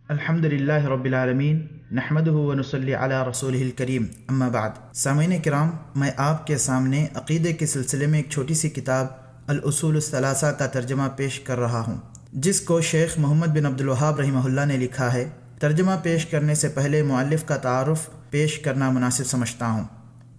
الحمد للہ رب العالمین نحمدہ ونصلی علی رسولہ الکریم اما بعد۔ سامعین کرام، میں آپ کے سامنے عقیدے کے سلسلے میں ایک چھوٹی سی کتاب الاصول الثلاثہ کا ترجمہ پیش کر رہا ہوں، جس کو شیخ محمد بن عبد الوہاب رحمہ اللہ نے لکھا ہے۔ ترجمہ پیش کرنے سے پہلے مؤلف کا تعارف پیش کرنا مناسب سمجھتا ہوں۔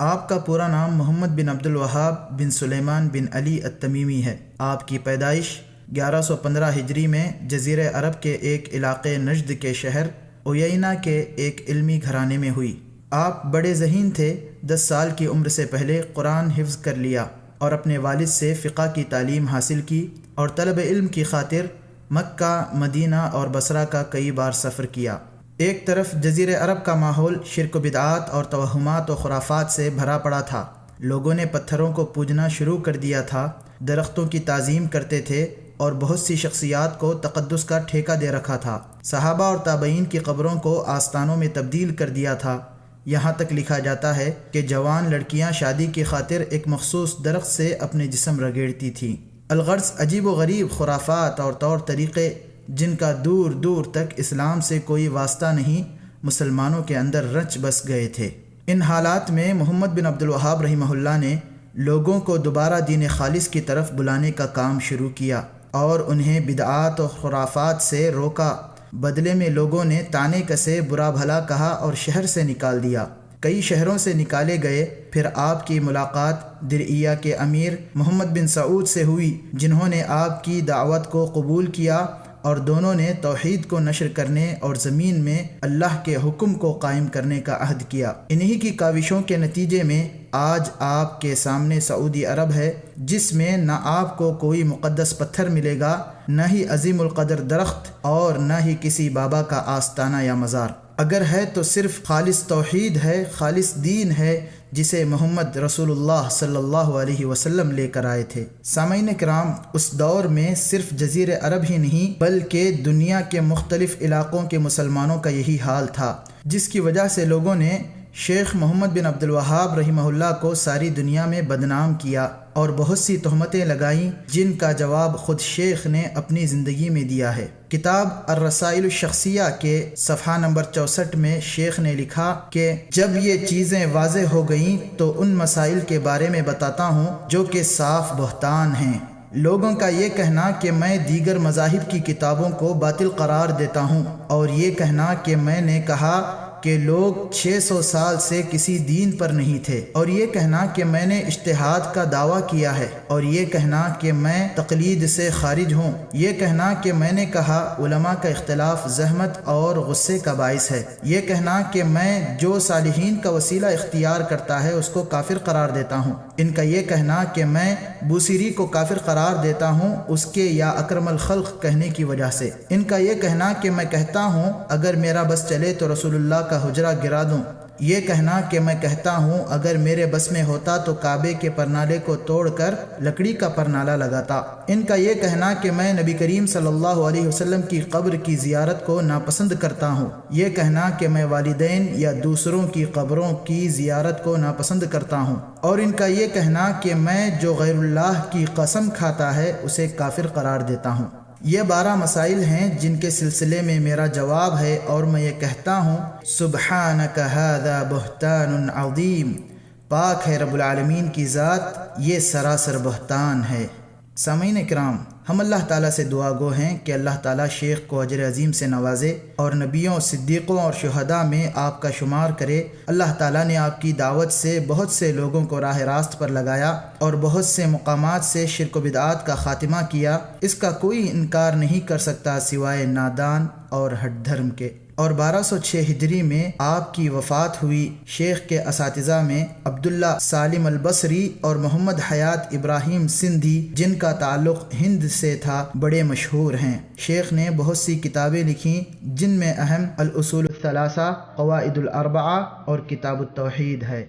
آپ کا پورا نام محمد بن عبد الوہاب بن سلیمان بن علی التمیمی ہے۔ آپ کی پیدائش 1115 ہجری میں جزیرہ عرب کے ایک علاقے نجد کے شہر عیینہ کے ایک علمی گھرانے میں ہوئی۔ آپ بڑے ذہین تھے۔ 10 سال کی عمر سے پہلے قرآن حفظ کر لیا اور اپنے والد سے فقہ کی تعلیم حاصل کی اور طلب علم کی خاطر مکہ، مدینہ اور بصرہ کا کئی بار سفر کیا۔ ایک طرف جزیرہ عرب کا ماحول شرک و بدعات اور توہمات و خرافات سے بھرا پڑا تھا۔ لوگوں نے پتھروں کو پوجنا شروع کر دیا تھا، درختوں کی تعظیم کرتے تھے اور بہت سی شخصیات کو تقدس کا ٹھیکہ دے رکھا تھا۔ صحابہ اور تابعین کی قبروں کو آستانوں میں تبدیل کر دیا تھا۔ یہاں تک لکھا جاتا ہے کہ جوان لڑکیاں شادی کی خاطر ایک مخصوص درخت سے اپنے جسم رگڑتی تھیں۔ الغرض عجیب و غریب خرافات اور طور طریقے جن کا دور دور تک اسلام سے کوئی واسطہ نہیں، مسلمانوں کے اندر رچ بس گئے تھے۔ ان حالات میں محمد بن عبد الوہاب رحمہ اللہ نے لوگوں کو دوبارہ دین خالص کی طرف بلانے کا کام شروع کیا اور انہیں بدعات و خرافات سے روکا۔ بدلے میں لوگوں نے طعنے کسے، برا بھلا کہا اور شہر سے نکال دیا۔ کئی شہروں سے نکالے گئے۔ پھر آپ کی ملاقات درعیہ کے امیر محمد بن سعود سے ہوئی، جنہوں نے آپ کی دعوت کو قبول کیا اور دونوں نے توحید کو نشر کرنے اور زمین میں اللہ کے حکم کو قائم کرنے کا عہد کیا۔ انہی کی کاوشوں کے نتیجے میں آج آپ کے سامنے سعودی عرب ہے، جس میں نہ آپ کو کوئی مقدس پتھر ملے گا، نہ ہی عظیم القدر درخت اور نہ ہی کسی بابا کا آستانہ یا مزار۔ اگر ہے تو صرف خالص توحید ہے، خالص دین ہے، جسے محمد رسول اللہ صلی اللہ علیہ وسلم لے کر آئے تھے۔ سامعین کرام، اس دور میں صرف جزیرہ عرب ہی نہیں بلکہ دنیا کے مختلف علاقوں کے مسلمانوں کا یہی حال تھا، جس کی وجہ سے لوگوں نے شیخ محمد بن عبد الوہاب رحمہ اللہ کو ساری دنیا میں بدنام کیا اور بہت سی تہمتیں لگائیں، جن کا جواب خود شیخ نے اپنی زندگی میں دیا ہے۔ کتاب الرسائل الشخصیہ کے صفحہ نمبر 64 میں شیخ نے لکھا کہ جب یہ چیزیں واضح ہو گئیں تو ان مسائل کے بارے میں بتاتا ہوں جو کہ صاف بہتان ہیں۔ لوگوں کا یہ کہنا کہ میں دیگر مذاہب کی کتابوں کو باطل قرار دیتا ہوں، اور یہ کہنا کہ میں نے کہا کہ لوگ 600 سال سے کسی دین پر نہیں تھے، اور یہ کہنا کہ میں نے اجتہاد کا دعویٰ کیا ہے، اور یہ کہنا کہ میں تقلید سے خارج ہوں، یہ کہنا کہ میں نے کہا علماء کا اختلاف زحمت اور غصے کا باعث ہے، یہ کہنا کہ میں جو صالحین کا وسیلہ اختیار کرتا ہے اس کو کافر قرار دیتا ہوں، ان کا یہ کہنا کہ میں بوسیری کو کافر قرار دیتا ہوں اس کے یا اکرم الخلق کہنے کی وجہ سے، ان کا یہ کہنا کہ میں کہتا ہوں اگر میرا بس چلے تو رسول اللہ کا حجرہ گرا دوں، یہ کہنا کہ میں کہتا ہوں اگر میرے بس میں ہوتا تو کعبے کے پرنالے کو توڑ کر لکڑی کا پرنالہ لگاتا، ان کا یہ کہنا کہ میں نبی کریم صلی اللہ علیہ وسلم کی قبر کی زیارت کو ناپسند کرتا ہوں، یہ کہنا کہ میں والدین یا دوسروں کی قبروں کی زیارت کو ناپسند کرتا ہوں، اور ان کا یہ کہنا کہ میں جو غیر اللہ کی قسم کھاتا ہے اسے کافر قرار دیتا ہوں۔ یہ 12 مسائل ہیں جن کے سلسلے میں میرا جواب ہے، اور میں یہ کہتا ہوں سبحانک ھذا بہتان عظیم، پاک ہے رب العالمین کی ذات، یہ سراسر بہتان ہے۔ سامعین کرام، ہم اللہ تعالیٰ سے دعا گو ہیں کہ اللہ تعالیٰ شیخ کو اجر عظیم سے نوازے اور نبیوں، صدیقوں اور شہداء میں آپ کا شمار کرے۔ اللہ تعالیٰ نے آپ کی دعوت سے بہت سے لوگوں کو راہ راست پر لگایا اور بہت سے مقامات سے شرک و بدعات کا خاتمہ کیا، اس کا کوئی انکار نہیں کر سکتا سوائے نادان اور ہٹ دھرم کے۔ اور 1206 ہجری میں آپ کی وفات ہوئی۔ شیخ کے اساتذہ میں عبداللہ سالم البصری اور محمد حیات ابراہیم سندھی، جن کا تعلق ہند سے تھا، بڑے مشہور ہیں۔ شیخ نے بہت سی کتابیں لکھیں، جن میں اہم الاصول الثلاثہ، قواعد الاربعہ اور کتاب التوحید ہے۔